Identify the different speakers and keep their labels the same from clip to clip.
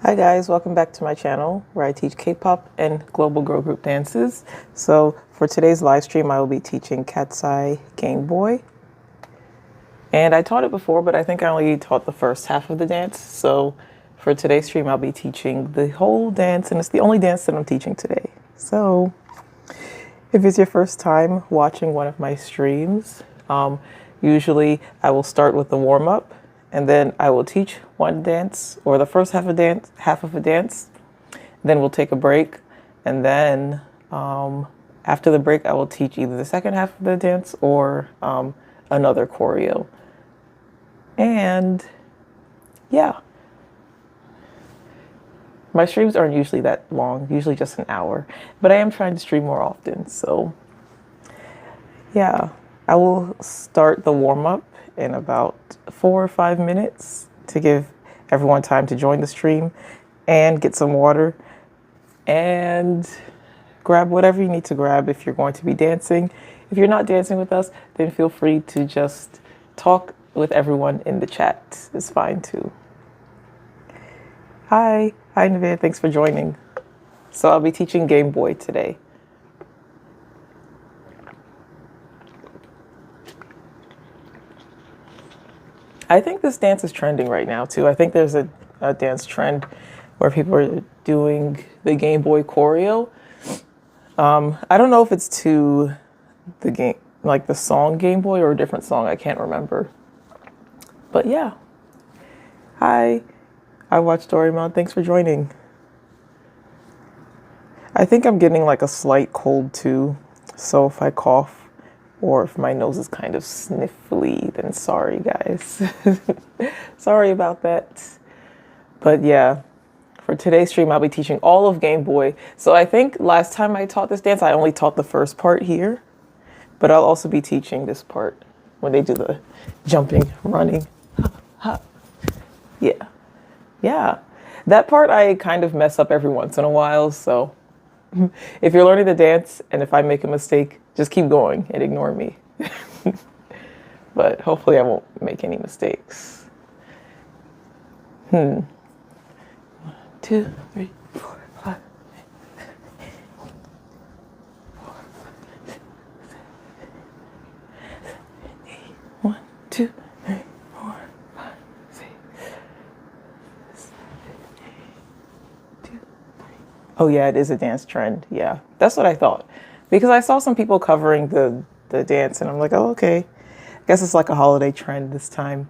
Speaker 1: Hi guys, welcome back to my channel where I teach K-pop and global girl group dances. So for today's live stream, I will be teaching KATSEYE Gameboy. And I taught it before, but I think I only taught the first half of the dance. So for today's stream, I'll be teaching the whole dance, and it's the only dance that I'm teaching today. So if it's your first time watching one of my streams, usually I will start with the warm-up, and then I will teach one dance or the first half of a dance. Then we'll take a break, and then after the break, I will teach either the second half of the dance or another choreo. And yeah, my streams aren't usually that long, usually just an hour, but I am trying to stream more often. So yeah, I will start the warm-up in about 4 or 5 minutes to give everyone time to join the stream and get some water and grab whatever you need to grab if you're going to be dancing. If you're not dancing with us, then feel free to just talk with everyone in the chat. It's fine too. Hi Nevaeh, thanks for joining. So I'll be teaching Gameboy today. I think this dance is trending right now too. I think there's a dance trend where people are doing the Gameboy choreo. I don't know if it's to the game, like the song Gameboy, or a different song. I can't remember. But yeah. Hi, I watched Doraemon. Thanks for joining. I think I'm getting like a slight cold too. So if I cough or if my nose is kind of sniffly, then sorry guys. Sorry about that. But yeah, for today's stream, I'll be teaching all of Gameboy. So I think last time I taught this dance, I only taught the first part here, but I'll also be teaching this part when they do the jumping, running. Yeah. Yeah. That part I kind of mess up every once in a while. So if you're learning the dance and if I make a mistake, just keep going and ignore me. But hopefully I won't make any mistakes. 1, 2, 3, 4, 5. 1, 2, 3, 4, 5, 6. Oh yeah, it is a dance trend. Yeah, that's what I thought. Because I saw some people covering the dance and I'm like, oh, okay. I guess it's like a holiday trend this time.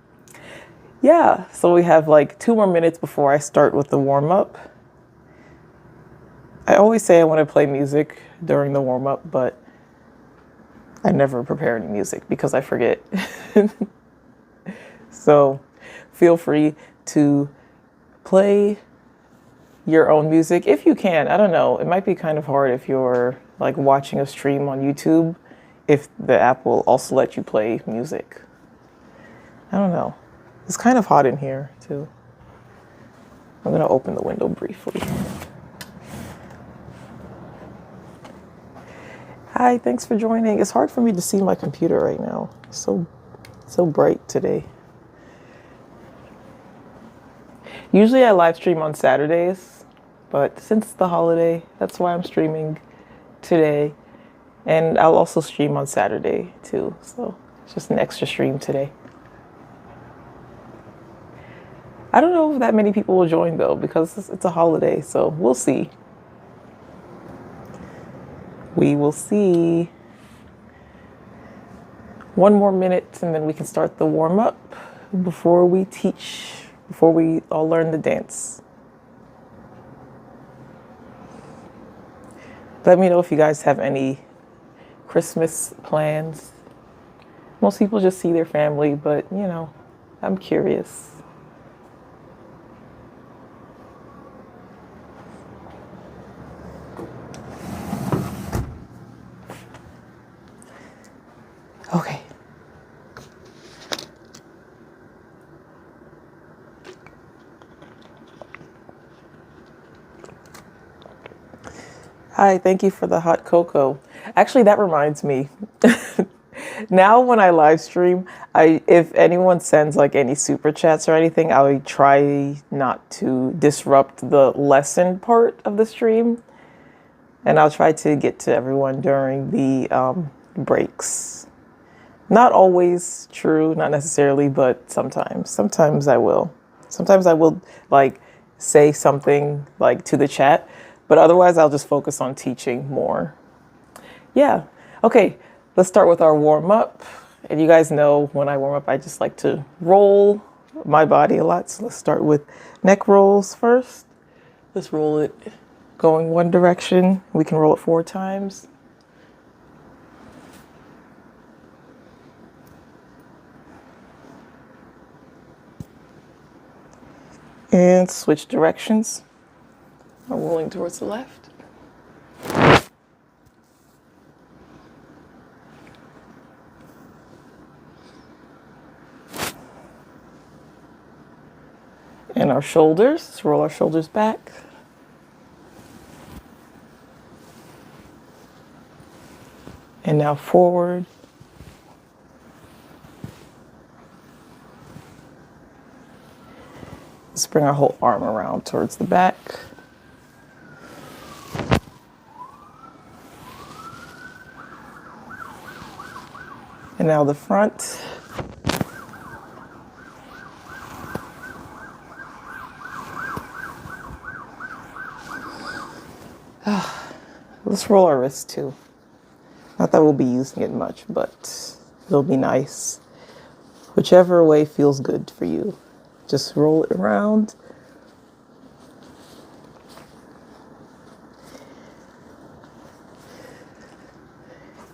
Speaker 1: Yeah, so we have like 2 more minutes before I start with the warm-up. I always say I want to play music during the warm-up, but I never prepare any music because I forget. So feel free to play your own music if you can. I don't know, it might be kind of hard if you're like watching a stream on YouTube, if the app will also let you play music. I don't know. It's kind of hot in here too. I'm gonna open the window briefly. Hi, thanks for joining. It's hard for me to see my computer right now. It's so bright today. Usually I live stream on Saturdays, but since the holiday, that's why I'm streaming today. And I'll also stream on Saturday too, so it's just an extra stream today. I don't know if that many people will join though, because it's a holiday, so we'll see. We will see. 1 more minute and then we can start the warm-up before we all learn the dance. Let me know if you guys have any Christmas plans. Most people just see their family, but you know, I'm curious. Okay. Hi, thank you for the hot cocoa. Actually, that reminds me. Now when I live stream, If anyone sends like any super chats or anything, I would try not to disrupt the lesson part of the stream, and I'll try to get to everyone during the breaks. Not always true, not necessarily, but sometimes. Sometimes I will. Sometimes I will like say something like to the chat, but otherwise I'll just focus on teaching more. Yeah. Okay, let's start with our warm up. And you guys know when I warm up, I just like to roll my body a lot. So let's start with neck rolls first. Let's roll it going one direction. We can roll it 4 times. And switch directions. I'm rolling towards the left. And our shoulders, let's roll our shoulders back. And now forward. Let's bring our whole arm around towards the back. And now the front. Let's roll our wrists too. Not that we'll be using it much, but it'll be nice. Whichever way feels good for you. Just roll it around.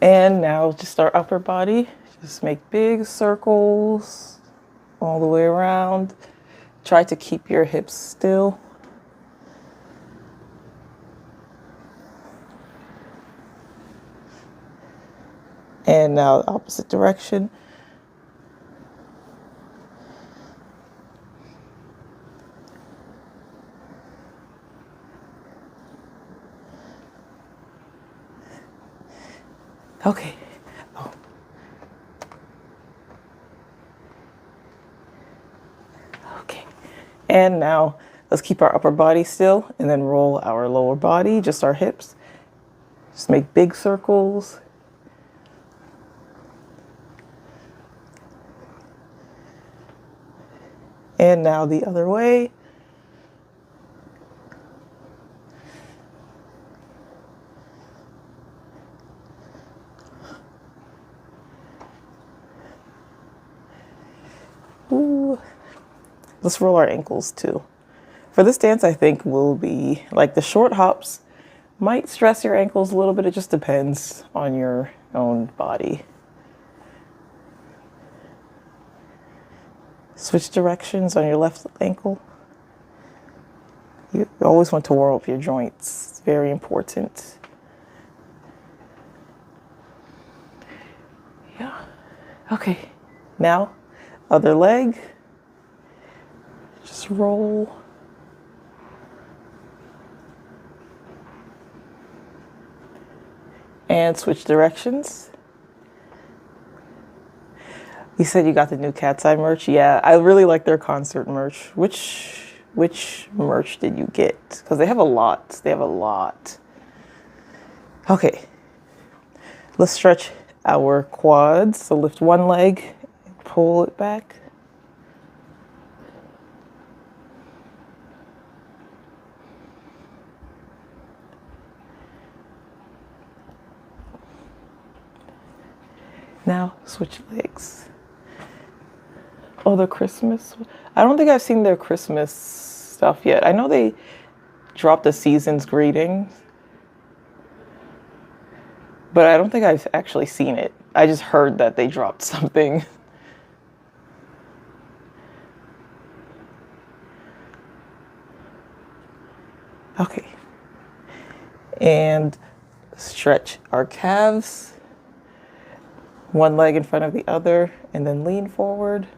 Speaker 1: And now just our upper body. Just make big circles all the way around. Try to keep your hips still. And now opposite direction. Okay. Oh. Okay. And now let's keep our upper body still and then roll our lower body, just our hips. Just make big circles. And now the other way. Ooh. Let's roll our ankles too. For this dance, I think will be like the short hops might stress your ankles a little bit. It just depends on your own body. Switch directions on your left ankle. You always want to warm up your joints. It's very important. Yeah. Okay. Now, other leg. Just roll. And switch directions. You said you got the new KATSEYE merch. Yeah, I really like their concert merch. Which merch did you get? Because they have a lot. They have a lot. Okay. Let's stretch our quads. So lift one leg, pull it back. Now switch legs. Oh, the Christmas. I don't think I've seen their Christmas stuff yet. I know they dropped the season's greetings, but I don't think I've actually seen it. I just heard that they dropped something. Okay. And stretch our calves. One leg in front of the other, and then lean forward.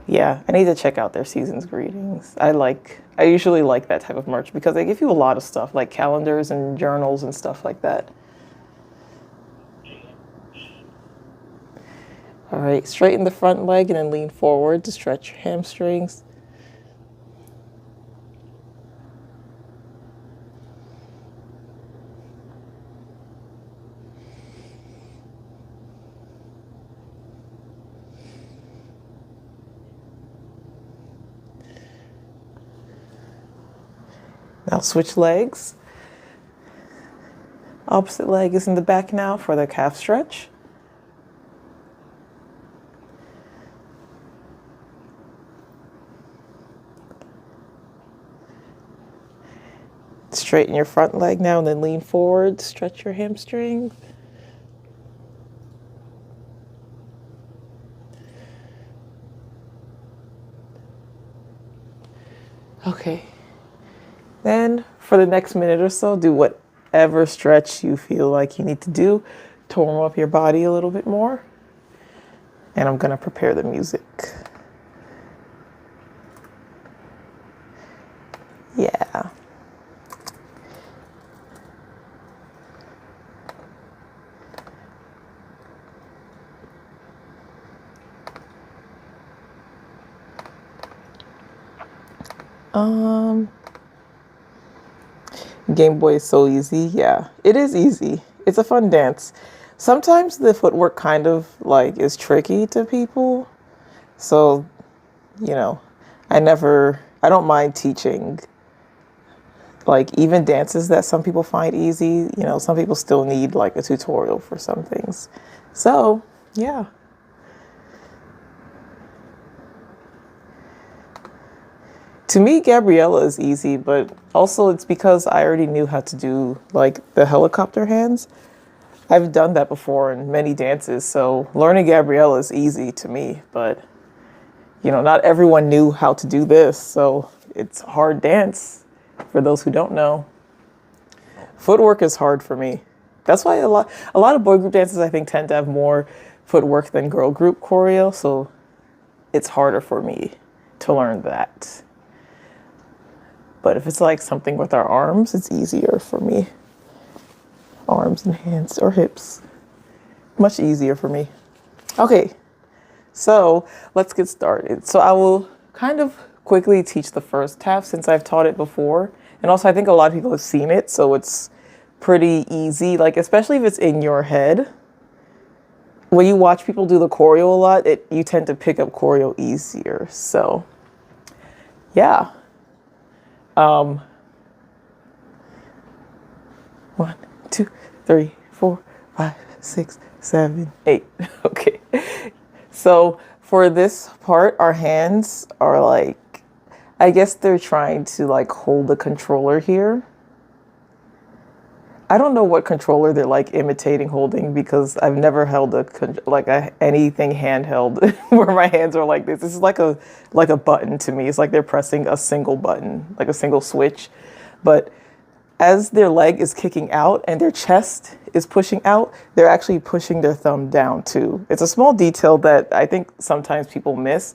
Speaker 1: Yeah, I need to check out their season's greetings. I usually like that type of merch because they give you a lot of stuff, like calendars and journals and stuff like that. All right, straighten the front leg and then lean forward to stretch your hamstrings. Now switch legs. Opposite leg is in the back now for the calf stretch. Straighten your front leg now and then lean forward, stretch your hamstrings. Okay. Then for the next minute or so, do whatever stretch you feel like you need to do to warm up your body a little bit more. And I'm gonna prepare the music. Yeah. Gameboy is so easy. Yeah, it is easy. It's a fun dance. Sometimes the footwork kind of like is tricky to people. So, you know, I don't mind teaching like even dances that some people find easy. You know, some people still need like a tutorial for some things. So, yeah. To me, Gabriella is easy, but also it's because I already knew how to do like the helicopter hands. I've done that before in many dances, so learning Gabriella is easy to me, but you know, not everyone knew how to do this, so it's a hard dance for those who don't know. Footwork is hard for me. That's why a lot of boy group dances I think tend to have more footwork than girl group choreo, so it's harder for me to learn that. But if it's like something with our arms, it's easier for me. Arms and hands or hips. Much easier for me. Okay, so let's get started. So I will kind of quickly teach the first half since I've taught it before. And also I think a lot of people have seen it, so it's pretty easy. Like, especially if it's in your head. When you watch people do the choreo a lot, you tend to pick up choreo easier. So, yeah. 1, 2, 3, 4, 5, 6, 7, 8. Okay. So for this part, our hands are like, I guess they're trying to like hold the controller here. I don't know what controller they're like imitating holding because I've never held anything handheld where my hands are like this. This is like a button to me. It's like they're pressing a single button, like a single switch. But as their leg is kicking out and their chest is pushing out, they're actually pushing their thumb down too. It's a small detail that I think sometimes people miss.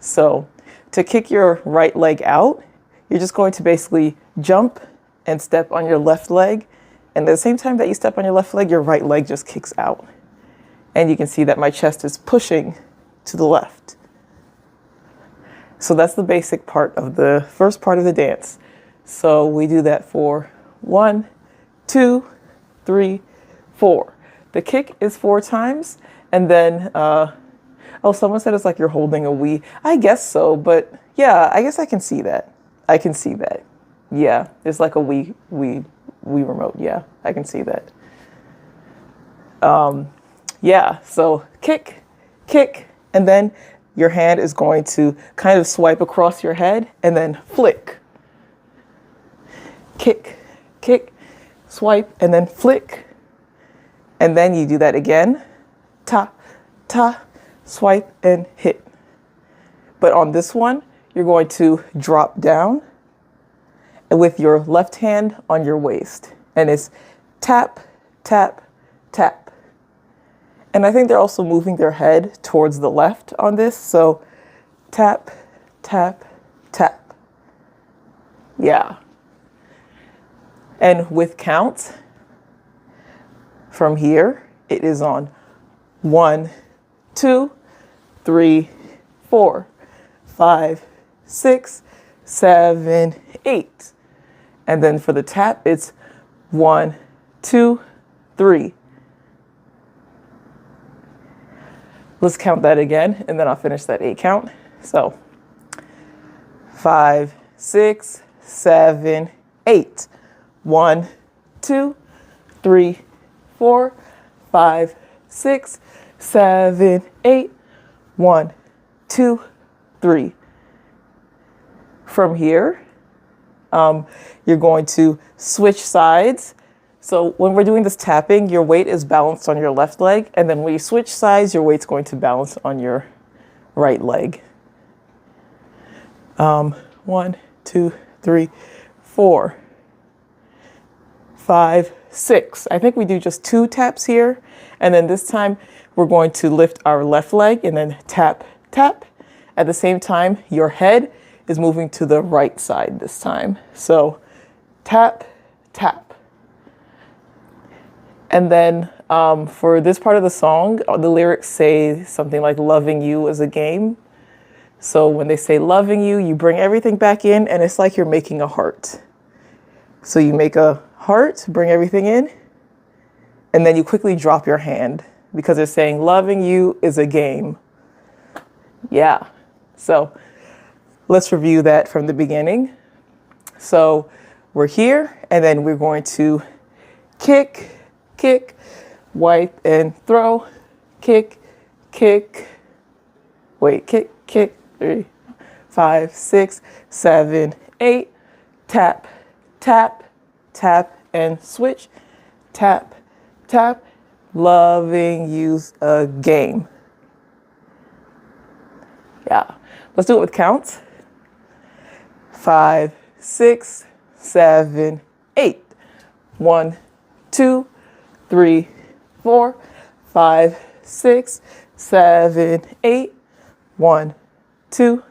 Speaker 1: So to kick your right leg out, you're just going to basically jump and step on your left leg. And at the same time that you step on your left leg, your right leg just kicks out. And you can see that my chest is pushing to the left. So that's the basic part of the first part of the dance. So we do that for 1, 2, 3, 4. The kick is 4 times. And then, oh, someone said it's like you're holding a Wii. I guess so, but yeah, I guess I can see that. I can see that. Yeah, it's like a Wii remote. Yeah, I can see that. Yeah, so kick, and then your hand is going to kind of swipe across your head and then flick. Kick, swipe, and then flick. And then you do that again. Ta, swipe, and hit. But on this one, you're going to drop down with your left hand on your waist. And it's tap, tap, tap. And I think they're also moving their head towards the left on this. So tap, tap, tap. Yeah. And with counts, from here, it is on 1, 2, 3, 4, 5, 6, 7, 8. And then for the tap, it's 1, 2, 3. Let's count that again, and then I'll finish that 8 count. So 5, 6, 7, 8. 1, 2, 3, 4, 5, 6, 7, 8. 1, 2, 3. From here, you're going to switch sides. So when we're doing this tapping, your weight is balanced on your left leg, and then when you switch sides, your weight's going to balance on your right leg. 1, 2, 3, 4, 5, 6. I think we do just 2 taps here, and then this time we're going to lift our left leg and then tap, tap. At the same time, your head is moving to the right side this time. So tap, tap. And then for this part of the song, the lyrics say something like loving you is a game. So when they say loving you, you bring everything back in, and it's like you're making a heart. So you make a heart, bring everything in, and then you quickly drop your hand because it's saying loving you is a game. Yeah. So let's review that from the beginning. So we're here, and then we're going to kick, kick, wipe and throw, kick, kick, wait, kick, kick, 3, 5, 6, 7, 8, tap, tap, tap, and switch, tap, tap, loving you's a game. Yeah, let's do it with counts. 5, 6, 7, 8. 1, 2, 3, 4, 5, 6, 7, 8. 1, 2,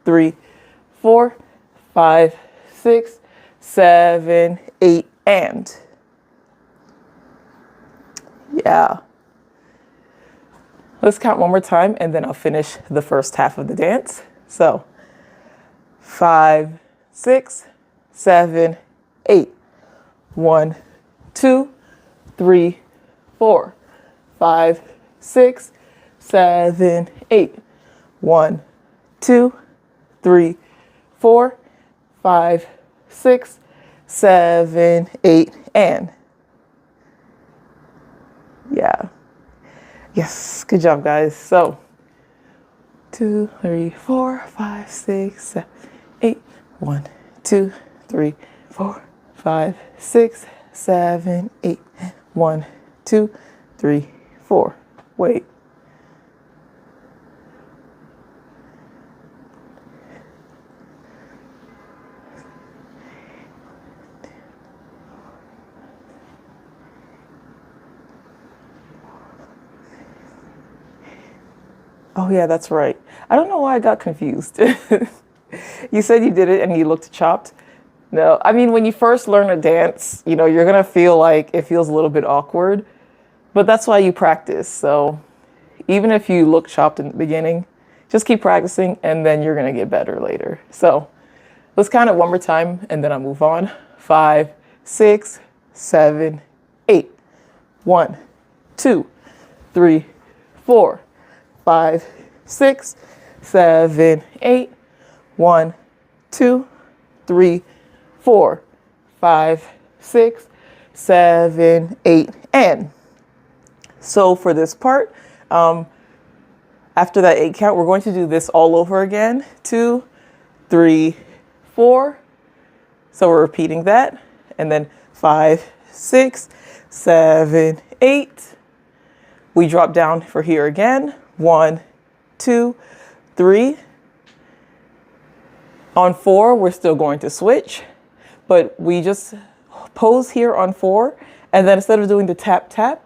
Speaker 1: 3, 4, 5, 6, 7, 8, and. Yeah. Let's count one more time, and then I'll finish the first half of the dance. So 5, 6, 7, 8. 1, 2, 3, 4, 5, 6, 7, 8. 1, 2, 3, 4, 5, 6, 7, 8, and. Yeah. Yes, good job, guys. So 2, 3, 4, 5, 6, 7, 8. 1, 2, 3, 4, 5, 6, 7, 8. 1, 2, 3, 4. Wait. Oh yeah, that's right. I don't know why I got confused. You said you did it and you looked chopped. No, I mean, when you first learn a dance, you know, you're going to feel like it feels a little bit awkward, but that's why you practice. So even if you look chopped in the beginning, just keep practicing and then you're going to get better later. So let's count it one more time and then I'll move on. 5, 6, 7, 8. 1, 2, 3, 4, 5, 6, 7, 8. 1, 2, 3, 4, 5, 6, 7, 8, and. So for this part, after that 8 count, we're going to do this all over again. 2, 3, 4. So we're repeating that. And then 5, 6, 7, 8. We drop down for here again. 1, 2, 3. On 4, we're still going to switch, but we just pose here on 4. And then instead of doing the tap, tap,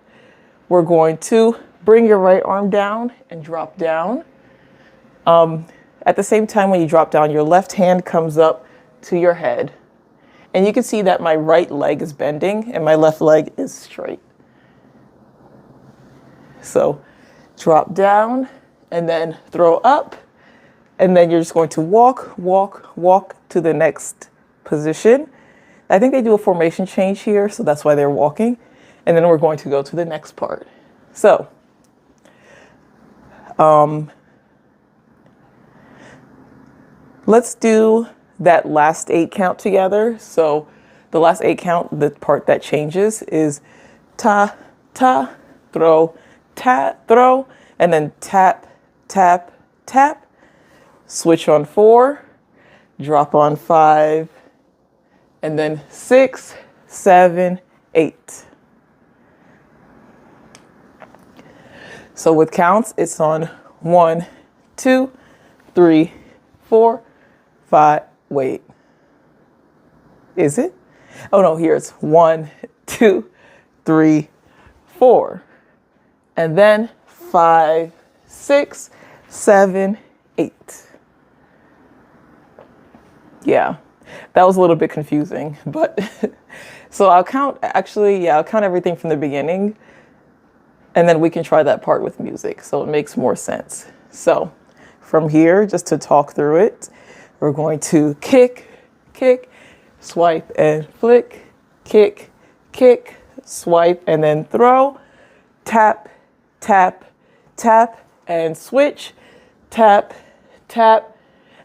Speaker 1: we're going to bring your right arm down and drop down. At the same time, when you drop down, your left hand comes up to your head. And you can see that my right leg is bending and my left leg is straight. So drop down, and then throw up. And then you're just going to walk, walk, walk to the next position. I think they do a formation change here, so that's why they're walking. And then we're going to go to the next part. So, let's do that last 8 count together. So the last 8 count, the part that changes is ta, ta, throw, tap, throw, and then tap, tap, tap. Switch on 4, drop on 5, and then 6, 7, 8. So with counts, it's on 1, 2, 3, 4, 5. Wait, is it? Oh no, here it's 1, 2, 3, 4. And then 5, 6, 7, 8. Yeah, that was a little bit confusing, but so I'll count, actually, yeah, I'll count everything from the beginning, and then we can try that part with music, so it makes more sense. So from here, just to talk through it, we're going to kick, kick, swipe and flick, kick, kick, swipe and then throw, tap, tap, tap, and switch, tap, tap,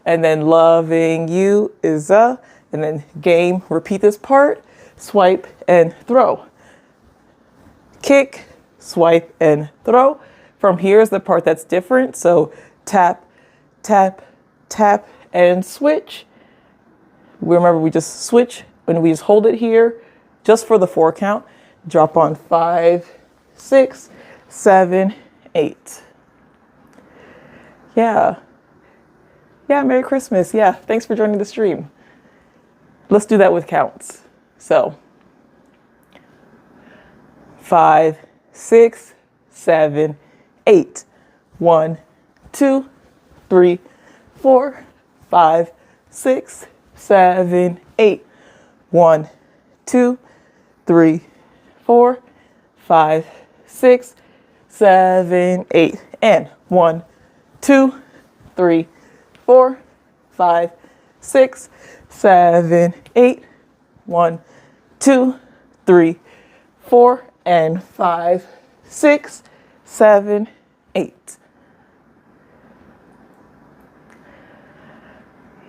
Speaker 1: and then loving you is a, and then game, repeat this part, swipe and throw. Kick, swipe and throw. From here is the part that's different. So tap, tap, tap, and switch. Remember, we just switch and we just hold it here just for the 4 count. Drop on 5, 6, 7, 8. Yeah. Yeah, Merry Christmas. Yeah, thanks for joining the stream. Let's do that with counts. So 5, 6, 7, 8. 1, 2, 3, 4, 5, 6, 7, 8. 1, 2, 3, 4, 5, 6, 7, 8. And 1, 2, 3, 4, 5, 6, 7, 8. 1, 2, 3, 4, and 5, 6, 7, 8.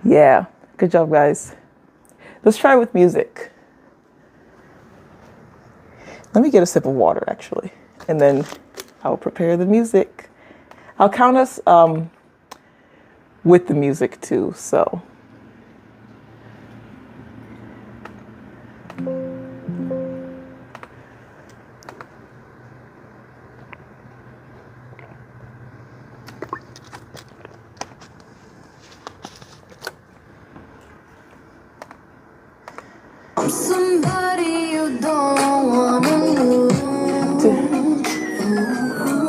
Speaker 1: Yeah, good job, guys. Let's try with music. Let me get a sip of water, actually, and then I'll prepare the music. I'll count us with the music too, so.
Speaker 2: I'm somebody you don't wanna lose.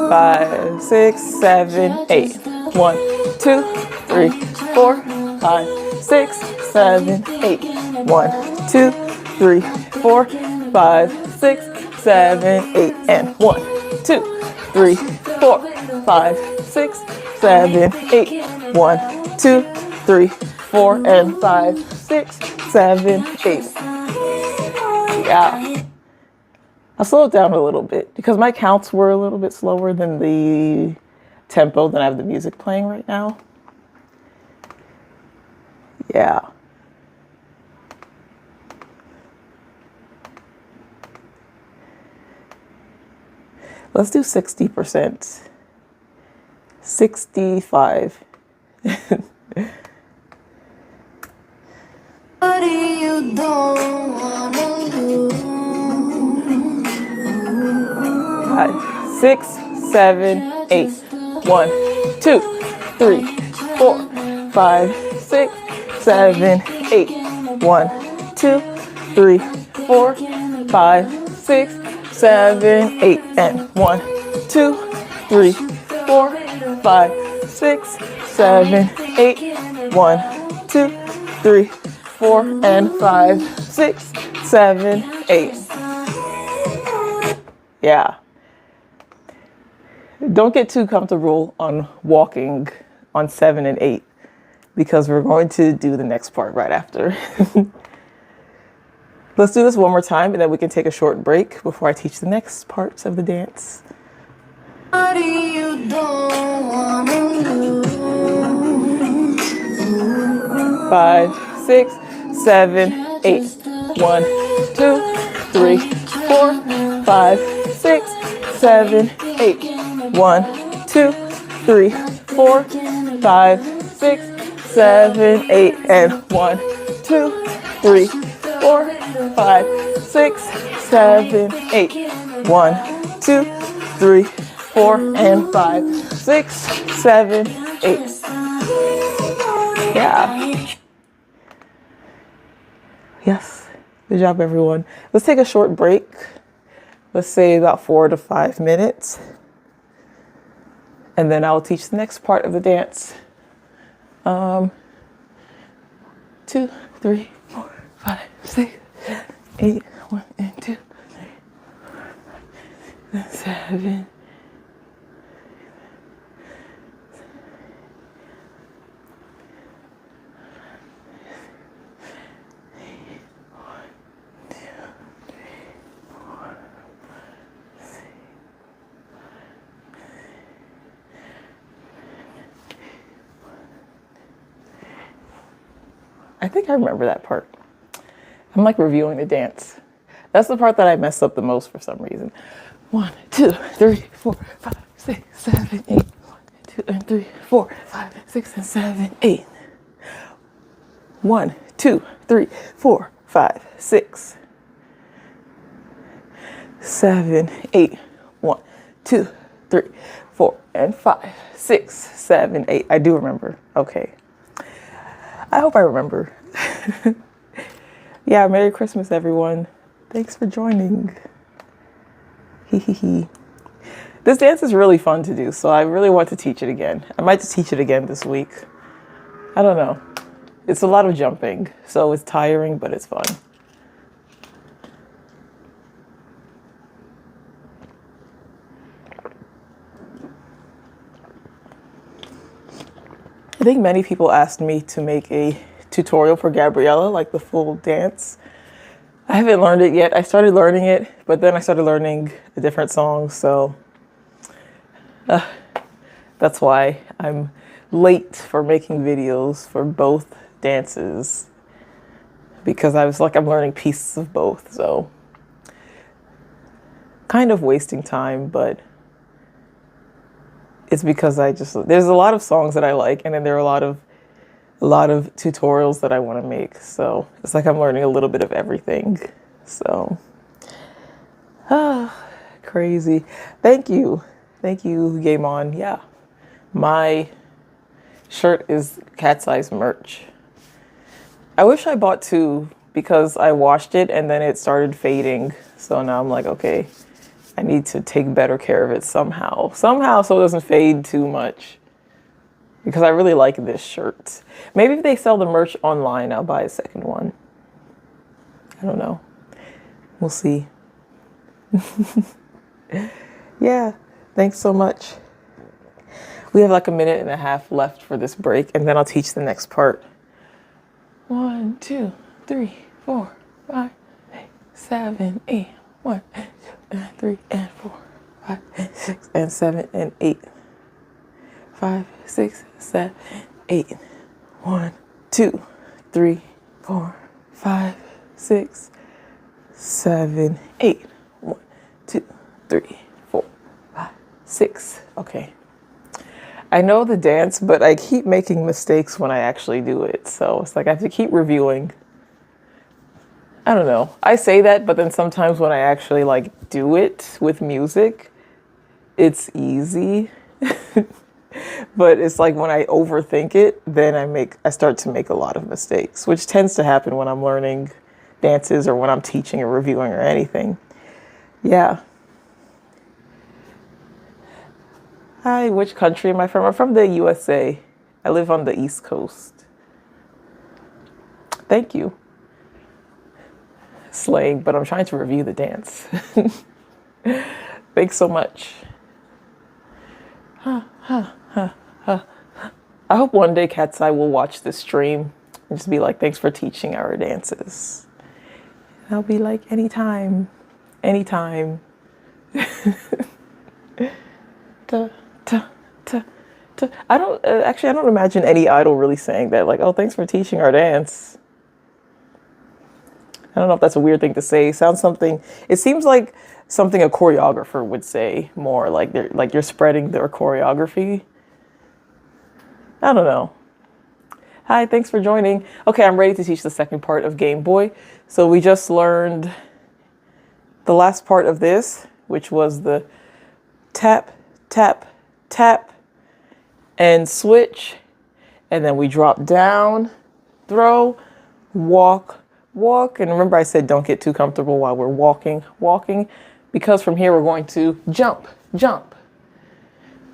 Speaker 1: 5, 6, 7, 8. 1, 2, 3, 4, 5, 6, 7, 8. 1, 2, 3, 4, 5, 6, 7, 8. And 1, 2, 3, 4, 5, 6, 7, 8. 1, 2, 3, 4, and 5, 6, 7, 8. Yeah. I'll slow it down a little bit because my counts were a little bit slower than the tempo that I have the music playing right now. Yeah. Let's do 60%. 65.
Speaker 2: You don't wanna lose.
Speaker 1: 5, 6, 7, 8. 1, 2, 3, 4, 5, 6, 7, 8. 1, 2, 3, 4, 5, 6, 7, 8. And 1, 2, 3, 4, 5, 6, 7, 8. 1, 2, 3, 4, and 5, 6, 7, 8. Yeah. Don't get too comfortable on walking on 7 and 8 because we're going to do the next part right after. Let's do this one more time and then we can take a short break before I teach the next parts of the dance.
Speaker 2: Somebody you don't wanna lose.
Speaker 1: 5, 6, 7, 8. 1, 2, 3, 4, 5, 6, 7, 8. 1, 2, 3, 4, 5, 6, 7, 8. And 1, 2, 3, 4, 5, 6, 7, 8. 1, 2, 3, 4, and 5, 6, 7, 8. Yeah. Yes. Good job, everyone. Let's take a short break. Let's say about 4 to 5 minutes. And then I'll teach the next part of the dance. 2, 3, 4, 5, 6, 8. 1 and 2, 3, 7. I think I remember that part. I'm like reviewing the dance. That's the part that I mess up the most for some reason. 1, 2, 3, 4, 5, 6, 7, 8. 1, 2, and 3, 4, 5, 6, and 7, 8. 1, 2, 3, 4, 5, 6, 7, 8. 1, 2, 3, 4, and 5, 6, 7, 8. I do remember. Okay. I hope I remember. Yeah, Merry Christmas, everyone. Thanks for joining. Hee. This dance is really fun to do, so I really want to teach it again. I might just teach it again this week. I don't know. It's a lot of jumping, so it's tiring, but it's fun. I think many people asked me to make a tutorial for Gabriella, like the full dance. I haven't learned it yet. I started learning it, but then I started learning a different song, so that's why I'm late for making videos for both dances, because I was like, I'm learning pieces of both, so kind of wasting time, but it's because there's a lot of songs that I like, and then there are a lot of tutorials that I want to make. So it's like I'm learning a little bit of everything. So, crazy. Thank you, Game On. Yeah, my shirt is KATSEYE's merch. I wish I bought 2 because I washed it and then it started fading. So now I'm like, okay, I need to take better care of it somehow so it doesn't fade too much, because I really like this shirt. Maybe if they sell the merch online, I'll buy a second one. I don't know. We'll see. Yeah, thanks so much. We have like a minute and a half left for this break, and then I'll teach the next part. 1, 2, 3, 4, 5, 7, 8. 1, 2, 3, and 4, 5, 6, and 7, and 8. 5, 6, 7, 8. 1, 2, 3, 4, 5, 6, 7, 8. 1, 2, 3, 4, 5, 6. Okay. I know the dance, but I keep making mistakes when I actually do it. So it's like I have to keep reviewing. I don't know. I say that, but then sometimes when I actually like do it with music, it's easy. But it's like when I overthink it, then I start to make a lot of mistakes, which tends to happen when I'm learning dances or when I'm teaching or reviewing or anything. Yeah. Hi, which country am I from? I'm from the USA. I live on the East Coast. Thank you. Slaying, but I'm trying to review the dance. Thanks so much. I hope one day KATSEYE will watch this stream and just be like, thanks for teaching our dances. And I'll be like, anytime, anytime. Da, da, da, da. I don't, actually, I don't imagine any idol really saying that. Like, oh, thanks for teaching our dance. I don't know if that's a weird thing to say. Sounds something, it seems like something a choreographer would say more, like you're spreading their choreography. I don't know. Hi, thanks for joining. Okay, I'm ready to teach the second part of Gameboy. So we just learned the last part of this, which was the tap, tap, tap, and switch. And then we drop down, throw, walk, walk. And remember I said don't get too comfortable while we're walking, because from here we're going to jump, jump.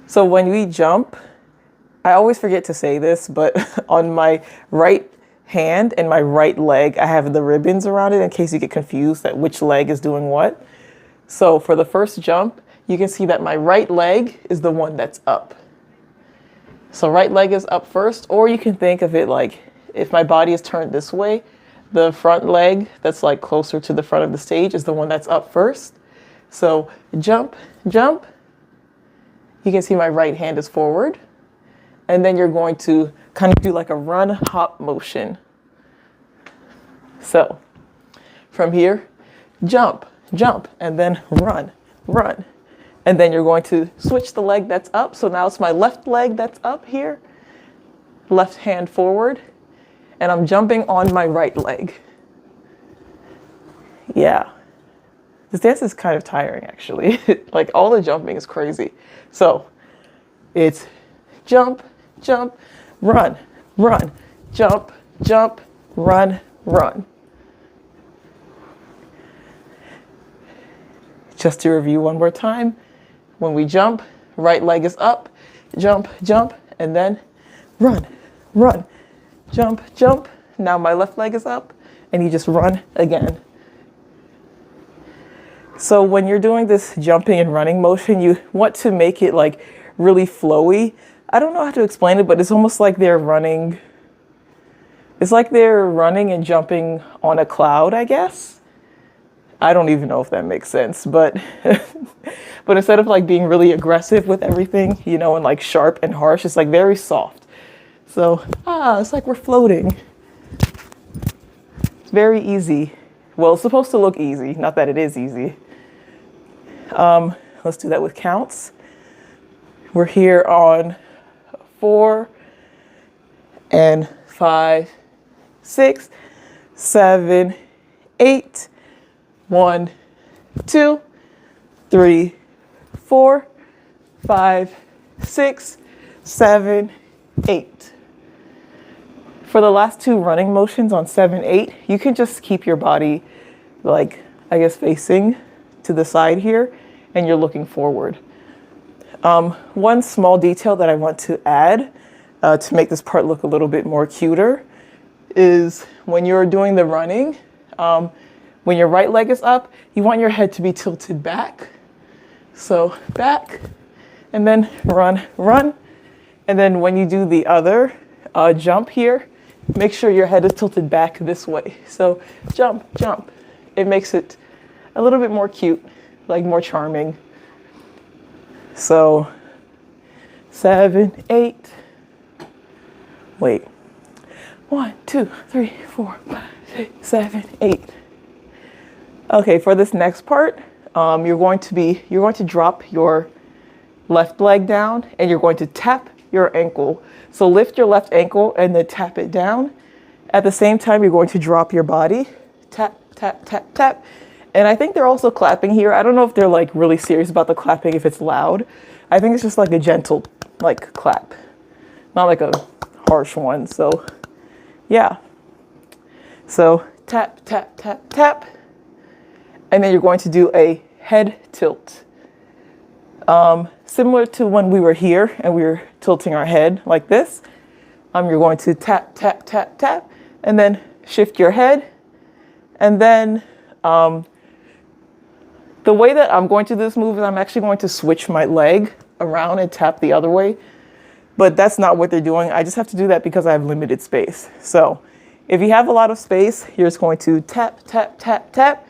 Speaker 1: So when we jump, I always forget to say this, but on my right hand and my right leg, I have the ribbons around it in case you get confused that which leg is doing what. So for the first jump, you can see that my right leg is the one that's up. So right leg is up first, or you can think of it like if my body is turned this way, the front leg that's like closer to the front of the stage is the one that's up first. So jump, jump. You can see my right hand is forward. And then you're going to kind of do like a run hop motion. So from here, jump, jump, and then run, run. And then you're going to switch the leg that's up. So now it's my left leg that's up here, left hand forward, and I'm jumping on my right leg. Yeah. This dance is kind of tiring, actually. Like all the jumping is crazy. So it's jump, jump, run, run, jump, jump, run, run. Just to review one more time, when we jump, right leg is up, jump, jump, and then run, run, jump, jump. Now my left leg is up, and you just run again. So when you're doing this jumping and running motion, you want to make it like really flowy. I don't know how to explain it, but it's almost like they're running. It's like they're running and jumping on a cloud, I guess. I don't even know if that makes sense, but but instead of like being really aggressive with everything, you know, and like sharp and harsh, it's like very soft. So, it's like we're floating. It's very easy. Well, it's supposed to look easy, not that it is easy. Let's do that with counts. We're here on 4 and 5, 6, 7, 8. 1, 2, 3, 4, 5, 6, 7, 8. For the last two running motions on 7, 8, you can just keep your body like, I guess, facing to the side here, and you're looking forward. One small detail that I want to add to make this part look a little bit more cuter is when you're doing the running, when your right leg is up, you want your head to be tilted back. So back, and then run, run. And then when you do the other jump here, make sure your head is tilted back this way. So jump, jump. It makes it a little bit more cute, like more charming. So 7, 8. Wait. 1, 2, 3, 4, 5, 6, 7, 8. Okay, for this next part, you're going to drop your left leg down and you're going to tap your ankle. So lift your left ankle and then tap it down. At the same time, you're going to drop your body. Tap, tap, tap, tap. And I think they're also clapping here. I don't know if they're like really serious about the clapping, if it's loud. I think it's just like a gentle like clap, not like a harsh one. So yeah. So tap, tap, tap, tap. And then you're going to do a head tilt. Similar to when we were here and we were tilting our head like this. You're going to tap, tap, tap, tap, and then shift your head. And then the way that I'm going to do this move is I'm actually going to switch my leg around and tap the other way. But that's not what they're doing. I just have to do that because I have limited space. So if you have a lot of space, you're just going to tap, tap, tap, tap,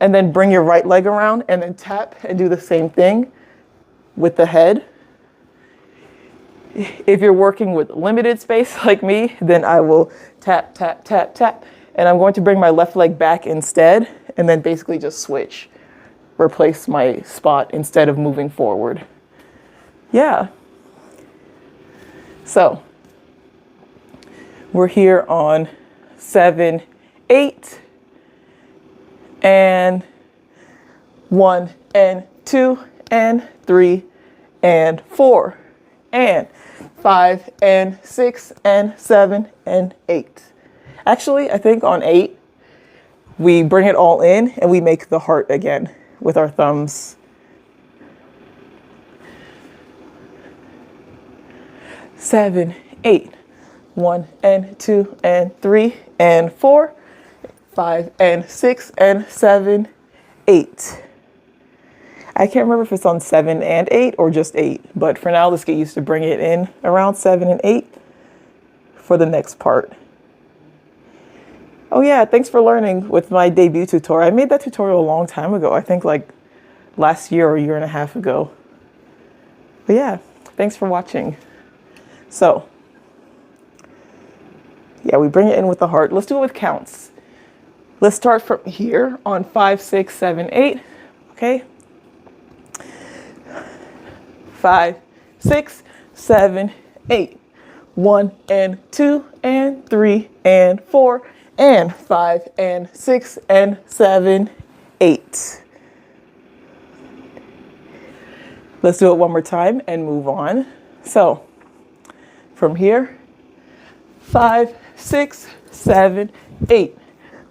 Speaker 1: and then bring your right leg around and then tap and do the same thing with the head. If you're working with limited space like me, then I will tap, tap, tap, tap. And I'm going to bring my left leg back instead and then basically just switch, replace my spot instead of moving forward. Yeah. So we're here on 7, 8, and 1 and 2 and 3 and 4 and 5 and 6 and 7 and 8. Actually, I think on 8, we bring it all in and we make the heart again with our thumbs. 7, 8, 1 and 2 and 3 and 4, 5 and 6 and 7, 8. I can't remember if it's on 7 and 8 or just 8, but for now, let's get used to bring it in around 7 and 8 for the next part. Oh yeah, thanks for learning with my debut tutorial. I made that tutorial a long time ago. I think like last year or a year and a half ago. But yeah, thanks for watching. So, yeah, we bring it in with the heart. Let's do it with counts. Let's start from here on 5, 6, 7, 8. Okay. 5, 6, 7, 8. 1 and 2 and 3 and 4 and 5 and 6 and 7, 8. Let's do it one more time and move on. So, from here, 5, 6, 7, 8.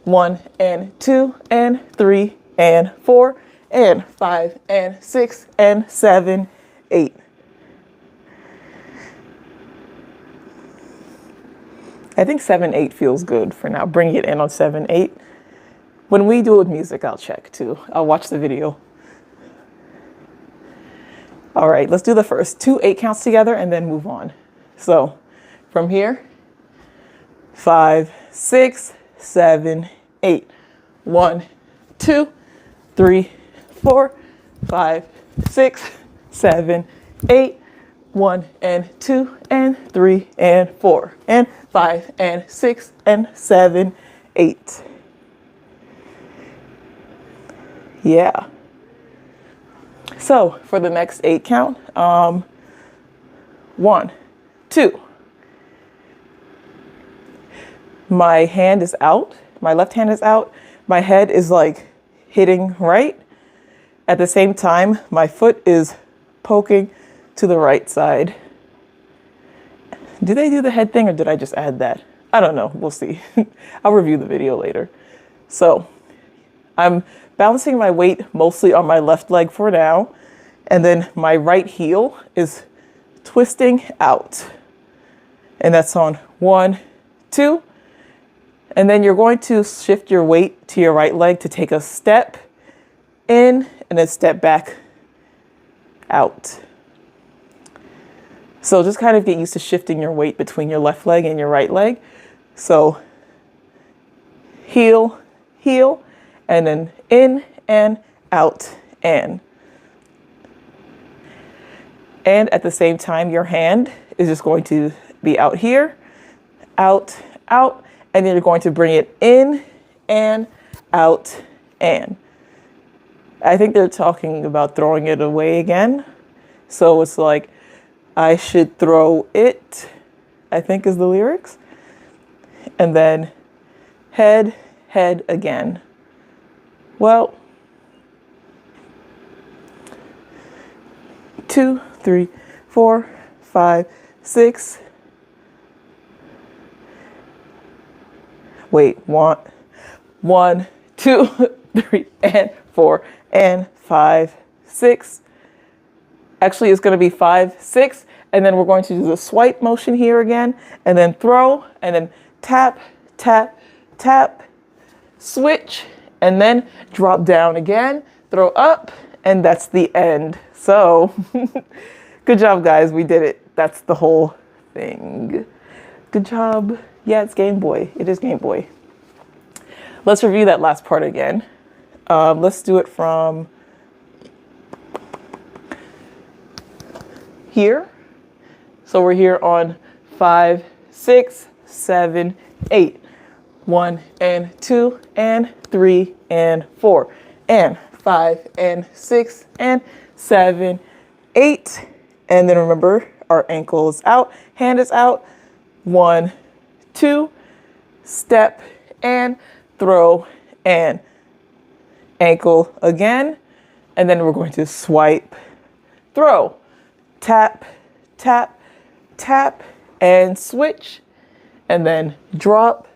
Speaker 1: 1 and 2 and 3 and 4 and 5 and 6 and 7, 8. I think 7, 8 feels good for now. Bring it in on 7, 8. When we do it with music, I'll check too. I'll watch the video. All right, let's do the first 2 8 counts together and then move on. So from here, 5, 6, 7, 8. 1, 2, 3, 4, 5, 6, 7, 8. 1 and 2 and 3 and 4 and 5 and 6 and 7, 8. Yeah. So for the next 8 count, 1, 2. My hand is out. My left hand is out. My head is like hitting right. At the same time, my foot is poking to the right side. Do they do the head thing or did I just add that? I don't know. We'll see. I'll review the video later. So I'm balancing my weight mostly on my left leg for now. And then my right heel is twisting out. And that's on 1, 2. And then you're going to shift your weight to your right leg to take a step in and then step back out. So just kind of get used to shifting your weight between your left leg and your right leg. So heel, heel, and then in and out and. And at the same time, your hand is just going to be out here, out, out, and then you're going to bring it in and out and. I think they're talking about throwing it away again. So it's like, I should throw it, I think is the lyrics. And then head, head again. Well, 2, 3, 4, 5, 6. Wait, 1, 2, 3, and 4, and 5, 6. Actually, it's going to be 5, 6, and then we're going to do the swipe motion here again, and then throw, and then tap, tap, tap, switch, and then drop down again, throw up, and that's the end. So Good job, guys. We did it. That's the whole thing. Good job. Yeah, it's Game Boy. It is Game Boy. Let's review that last part again. Let's do it from here. So we're here on 5, 6, 7, 8. 1 and 2 and 3 and 4 and 5 and 6 and 7, 8. And then remember, our ankle is out, hand is out. 1, 2, step and throw and ankle again. And then we're going to swipe, throw, tap, tap, tap, and switch. And then drop,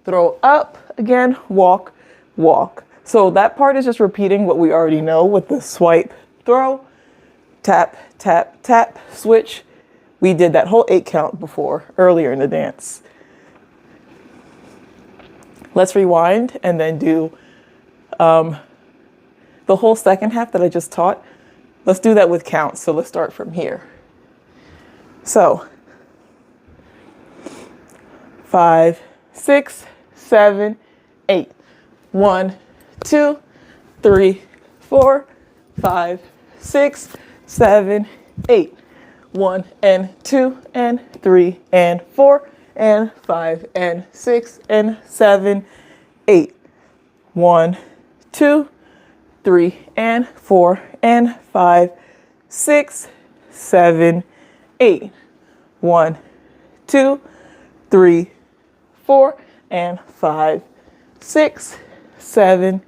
Speaker 1: throw up, again, walk, walk. So that part is just repeating what we already know with the swipe, throw, tap, tap, tap, switch. We did that whole 8 count before, earlier in the dance. Let's rewind and then do the whole second half that I just taught. Let's do that with counts. So let's start from here. So 5, 6, 7, 8. 1, 2, 3, 4, 5, 6, 7, 8. 1 and 2 and 3 and 4 and 5 and 6 and 7, 8. 1, 2, 3 and 4 and 5, 6, 7, 8. 1, 2, 3, 4 and 5, 6, 7,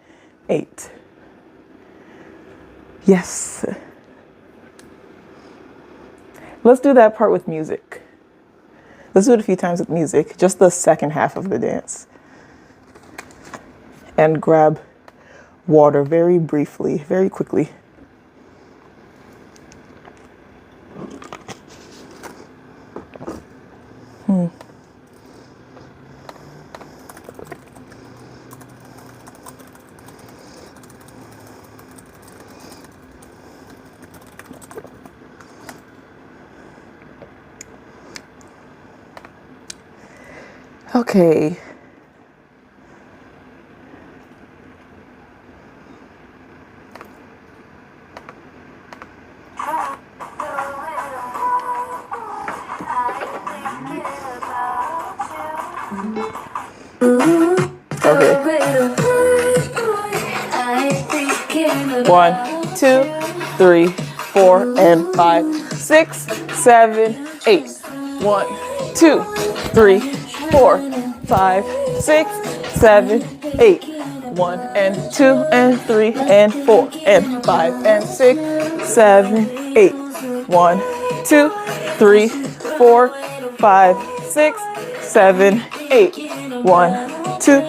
Speaker 1: 8. Yes. Let's do that part with music. Let's do it a few times with music, just the second half of the dance. And grab water very briefly, very quickly. Okay. Okay. 1, 2, 3, 4, and 5, 6, 7, 8. 1, 2, 3, 4, 5, 6, 7, 8. 1 and 2 and 3 and 4 and 5 and 6, 7, 8. 1, 2, 3, 4, 5, 6, 7, 8. 1, 2,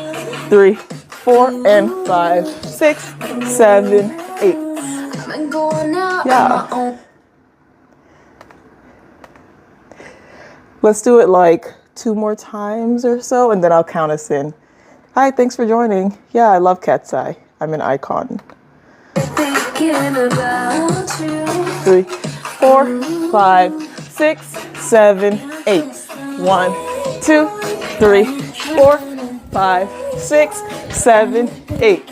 Speaker 1: 3, 4 and 5, 6, 7, 8. Yeah. Let's do it like 2 more times or so, and then I'll count us in. Hi, thanks for joining. Yeah, I love KATSEYE. I'm an icon. 3, 4, 5, 6, 7, 8. 1, 2, 3, 4, 5, 6, 7, 8.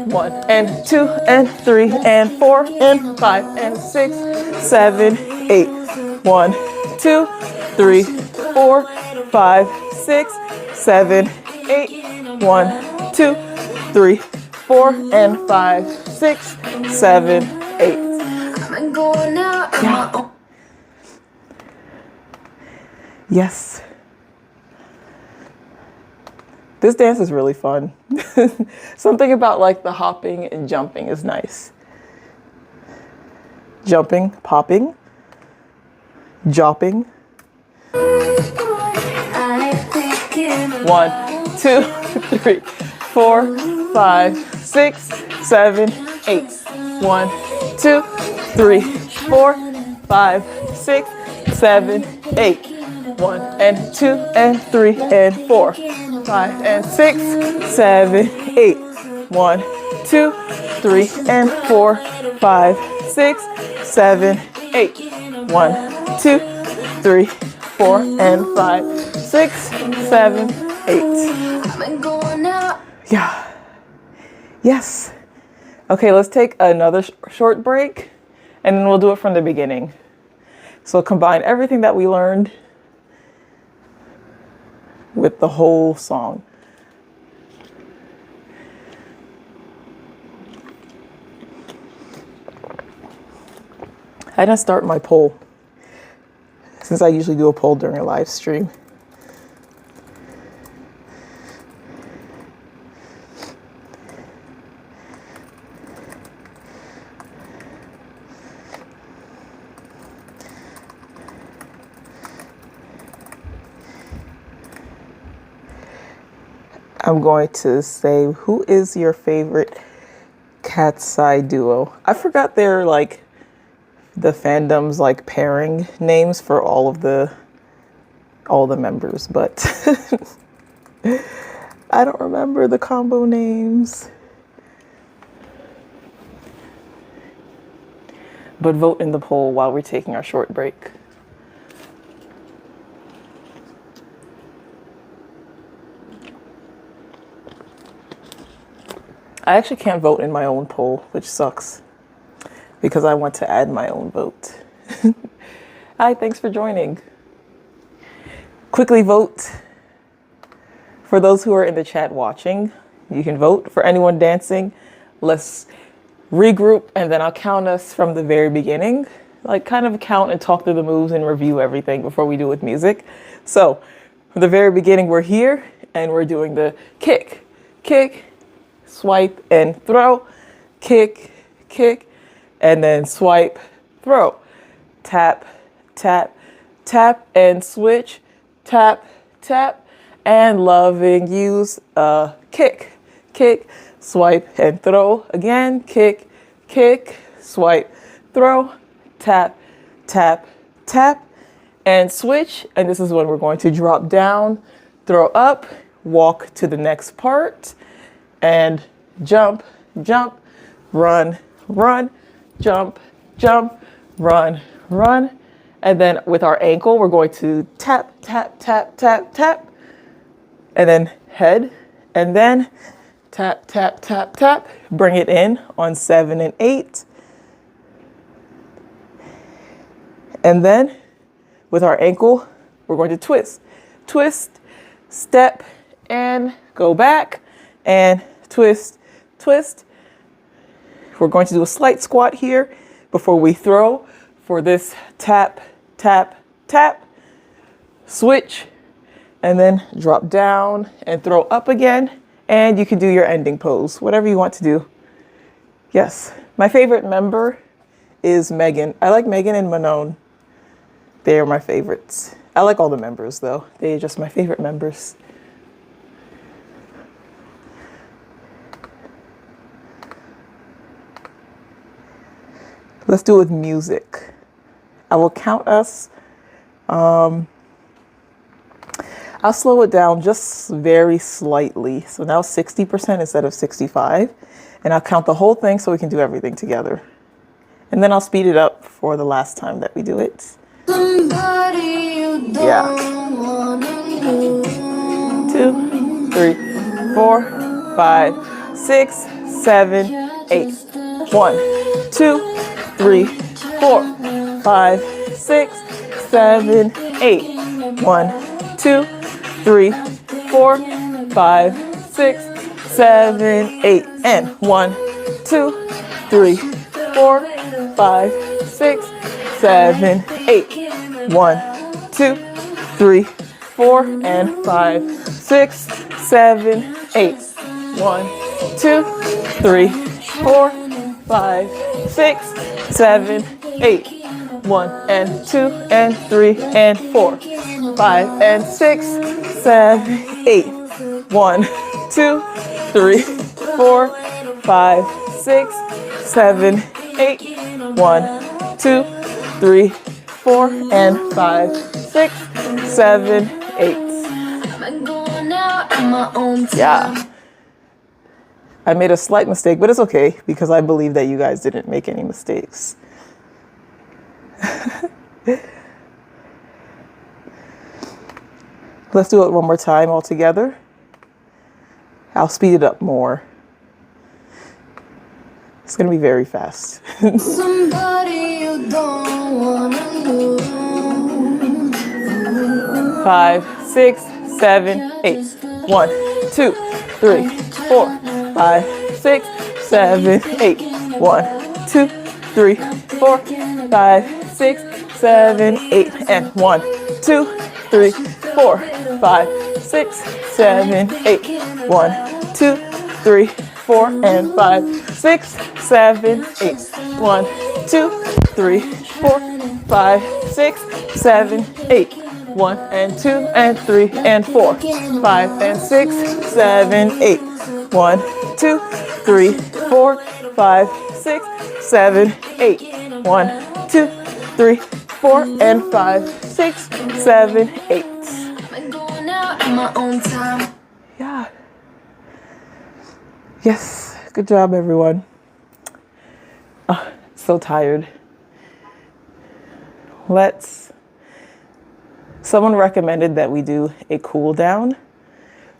Speaker 1: 1 and 2 and 3 and 4 and 5 and 6, 7, 8. 1, 2, 3, 4, 5, 6, 7, 8. 1, 2, 3, 4 and 5, 6, 7, 8. Yeah. Yes. This dance is really fun. Something about like the hopping and jumping is nice. Jumping, popping, jopping. 1, 2, 3, 4, 5, 6, 7, 8. 1, 2, 3, 4, 5, 6, 7, 8. 1 and 2 and 3 and 4, 5 and 6, 7, 8. 1, 2, 3 and 4, 5, 6, 7, 8. 1, 2, 3, 4, and 5, 6, 7, 8.
Speaker 2: I've been going out.
Speaker 1: Yeah. Yes. Okay, let's take another short break and then we'll do it from the beginning. So combine everything that we learned with the whole song. I didn't start my poll since I usually do a poll during a live stream. I'm going to say, who is your favorite KATSEYE duo? I forgot their like the fandom's like pairing names for all the members, but I don't remember the combo names. But vote in the poll while we're taking our short break. I actually can't vote in my own poll, which sucks, because I want to add my own vote. Hi, thanks for joining. Quickly vote. For those who are in the chat watching, you can vote. For anyone dancing, let's regroup and then I'll count us from the very beginning. Like kind of count and talk through the moves and review everything before we do with music. So from the very beginning, we're here and we're doing the kick, kick, swipe and throw, kick, kick, and then swipe, throw, tap, tap, tap and switch, tap, tap, and loving use, kick, kick, swipe and throw, again, kick, kick, swipe, throw, tap, tap, tap, and switch. And this is when we're going to drop down, throw up, walk to the next part, and jump, jump, run, run, jump, jump, run, run. And then with our ankle, we're going to tap, tap, tap, tap, tap, and then head, and then tap, tap, tap, tap, bring it in on 7 and 8. And then with our ankle, we're going to twist, twist, step, and go back, and twist, twist. We're going to do a slight squat here before we throw for this tap, tap, tap, switch, and then drop down and throw up again. And you can do your ending pose, whatever you want to do. Yes, my favorite member is Megan. I like Megan and Manon. They are my favorites. I like all the members though. They're just my favorite members. Let's do it with music. I will count us. I'll slow it down just very slightly. So now 60% instead of 65. And I'll count the whole thing so we can do everything together. And then I'll speed it up for the last time that we do it.
Speaker 2: Somebody you don't wanna lose.
Speaker 1: 2, 3, 4, 5, 6, 7, 8. 1, 2, 3, 4, 5, 6, 7, 8. 1, 2, 3, 4, 5, 6, 7, 8. And 1, 2, 3, 4, 5, 6, 7, 8. 1, 2, 3, 4, and 5, 6, 7, 8. 1, 2, 3, 4, 5, 6, 7, 8. 1 and 2 and 3 and 4, 5 and 6, 7, 8. 1, 2, 3, 4, 5, 6, 7, 8. 1, 2, 3, 4 and 5, 6, 7, 8. Yeah. I made a slight mistake, but it's okay because I believe that you guys didn't make any mistakes. Let's do it one more time all together. I'll speed it up more. It's gonna be very fast.
Speaker 2: Somebody you don't wanna lose.
Speaker 1: 5, 6, 7, 8. 1, 2, 3, 4, 5, 6, 7, 8. 1, 2, 3, 4, 5, 6, 7, 8. And 1, 2, 3, 4, 5, 6, 7, 8. 1, 2, 3, 4, and 5, 6, 7, 8. 1, 2, 3, 4, 5, 6, 7, 8. 1 and 2 and 3 and 4, 5 and 6, 7, 8. 1, 2, 3, 4, 5, 6, 7, 8. 1, 2, 3, 4 and 5, 6, 7, 8.
Speaker 2: I'm going out on my own time.
Speaker 1: Yeah. Yes. Good job, everyone. Oh, so tired. Someone recommended that we do a cool down,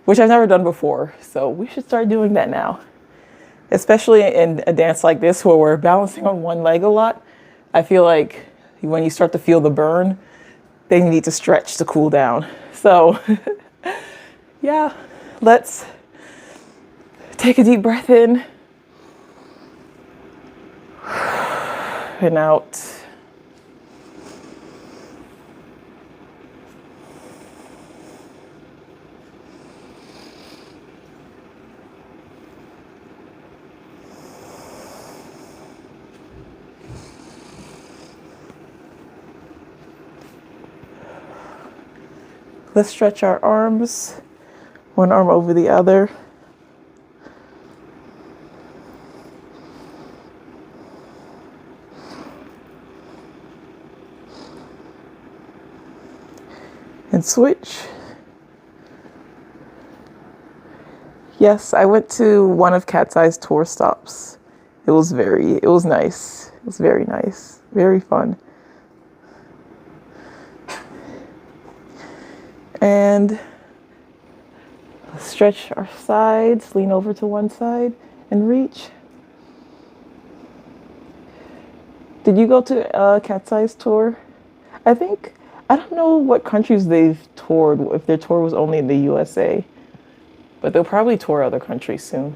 Speaker 1: which I've never done before. So we should start doing that now. Especially in a dance like this where we're balancing on one leg a lot. I feel like when you start to feel the burn, then you need to stretch to cool down. So yeah, let's take a deep breath in and out. Let's stretch our arms, one arm over the other. And switch. Yes, I went to one of KATSEYE's tour stops. It was nice. It was very nice, very fun. And stretch our sides, lean over to one side and reach. Did you go to KATSEYE's tour? I don't know what countries they've toured, if their tour was only in the USA, but they'll probably tour other countries soon.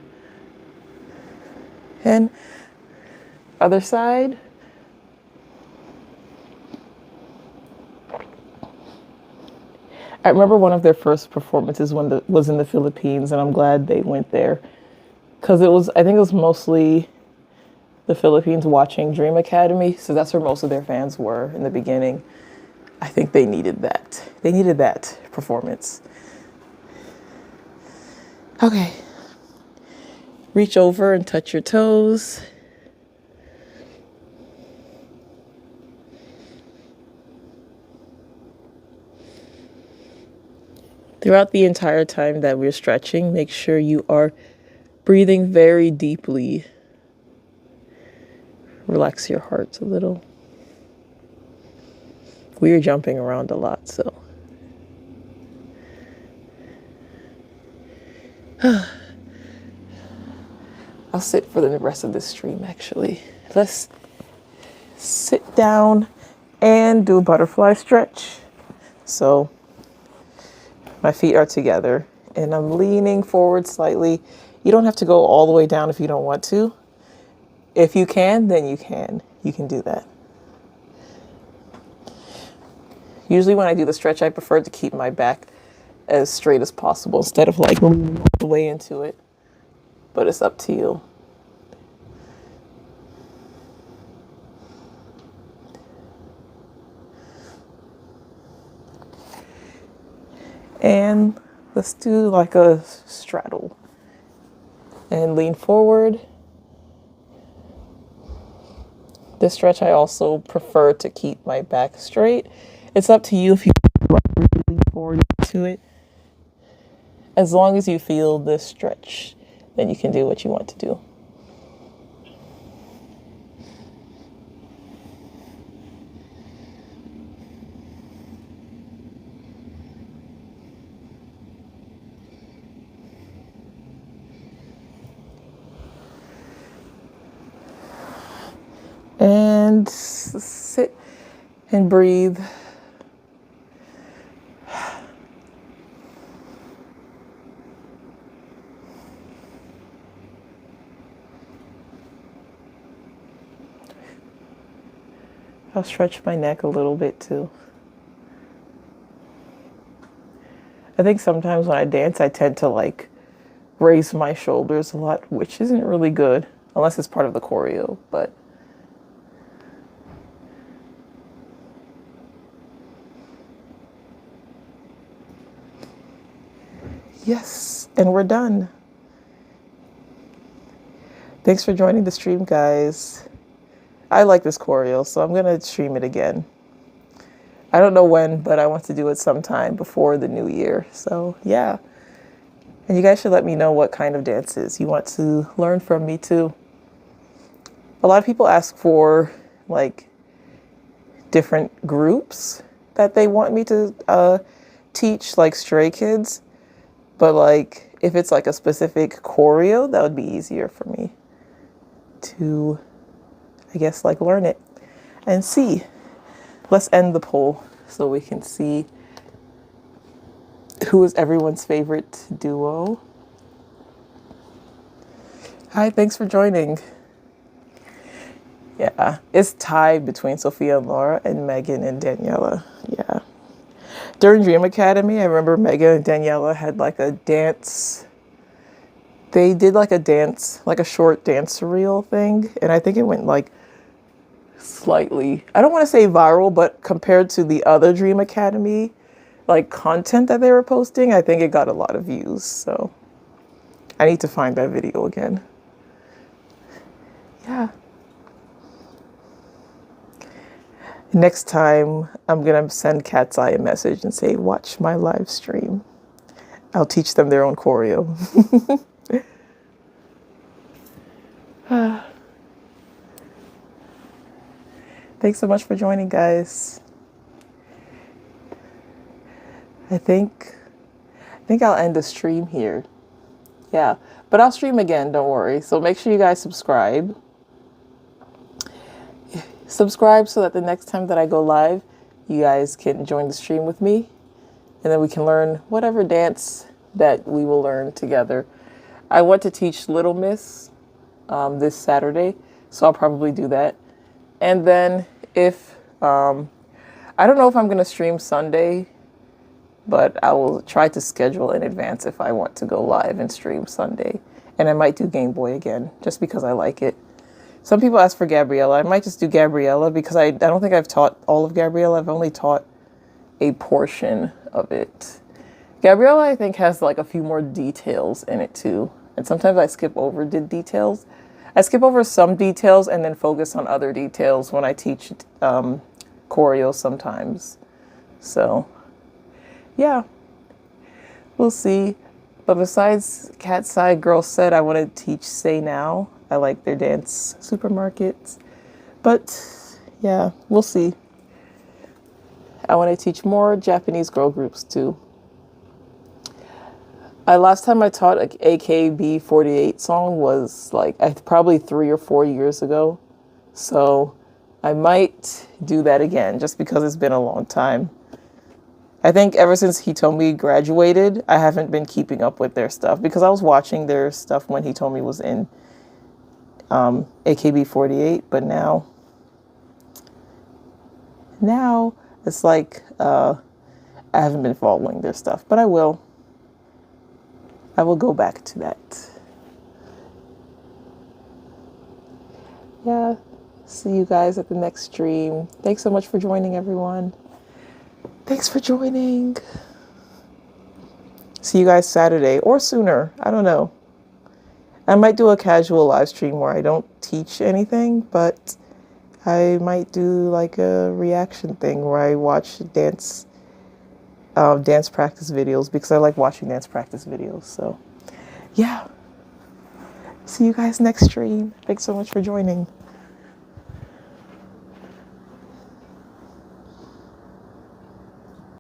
Speaker 1: And other side. I remember one of their first performances was in the Philippines, and I'm glad they went there. Because I think it was mostly the Philippines watching Dream Academy, so that's where most of their fans were in the beginning. I think they needed that. They needed that performance. Okay. Reach over and touch your toes. Throughout the entire time that we're stretching, make sure you are breathing very deeply. Relax your heart a little. We are jumping around a lot, so. I'll sit for the rest of this stream, actually. Let's sit down and do a butterfly stretch. So my feet are together and I'm leaning forward slightly. You don't have to go all the way down if you don't want to. If you can, then you can. You can do that. Usually when I do the stretch, I prefer to keep my back as straight as possible instead of like leaning all the way into it. But it's up to you. And let's do like a straddle. And lean forward. This stretch I also prefer to keep my back straight. It's up to you if you like really lean forward to it. As long as you feel this stretch, then you can do what you want to do. and sit and breathe. I'll stretch my neck a little bit too. I think sometimes when I dance, I tend to like raise my shoulders a lot, which isn't really good unless it's part of the choreo, but yes, and we're done. Thanks for joining the stream, guys. I like this choreo, so I'm gonna stream it again. I don't know when, but I want to do it sometime before the new year. So yeah. And you guys should let me know what kind of dances you want to learn from me too. A lot of people ask for like different groups that they want me to teach, like Stray Kids. But like if it's like a specific choreo, that would be easier for me to, I guess, like learn it and see. Let's end the poll so we can see who is everyone's favorite duo. Hi, thanks for joining. Yeah, it's tied between Sophia and Laura and Megan and Daniela. Yeah. During Dream Academy, I remember Megan and Daniela had like a dance. They did like a dance, like a short dance reel thing. And I think it went like slightly, I don't want to say viral, but compared to the other Dream Academy like content that they were posting, I think it got a lot of views. So I need to find that video again. Yeah. Next time I'm gonna send KATSEYE a message and say, watch my live stream. I'll teach them their own choreo. Thanks so much for joining, guys. I think I'll end the stream here. Yeah, but I'll stream again, don't worry. So make sure you guys subscribe. Subscribe so that the next time that I go live, you guys can join the stream with me. And then we can learn whatever dance that we will learn together. I want to teach Little Miss this Saturday, so I'll probably do that. And then if, I don't know if I'm going to stream Sunday, but I will try to schedule in advance if I want to go live and stream Sunday. And I might do Gameboy again, just because I like it. Some people ask for Gabriella. I might just do Gabriella because I don't think I've taught all of Gabriella. I've only taught a portion of it. Gabriella, I think, has like a few more details in it too. And sometimes I skip over the details. I skip over some details and then focus on other details when I teach choreo sometimes. So yeah, we'll see. But besides KATSEYE, Girl Said, I want to teach Say Now. I like their dance supermarkets. But yeah, we'll see. I want to teach more Japanese girl groups too. Last time I taught a AKB48 song was like probably 3 or 4 years ago. So I might do that again just because it's been a long time. I think ever since Hitomi graduated, I haven't been keeping up with their stuff because I was watching their stuff when Hitomi was in AKB48, but now it's like I haven't been following their stuff, but I will go back to that. Yeah, see you guys at the next stream. Thanks so much for joining, everyone. Thanks for joining. See you guys Saturday or sooner. I don't know. I might do a casual live stream where I don't teach anything, but I might do like a reaction thing where I watch dance practice videos because I like watching dance practice videos. So yeah. See you guys next stream. Thanks so much for joining.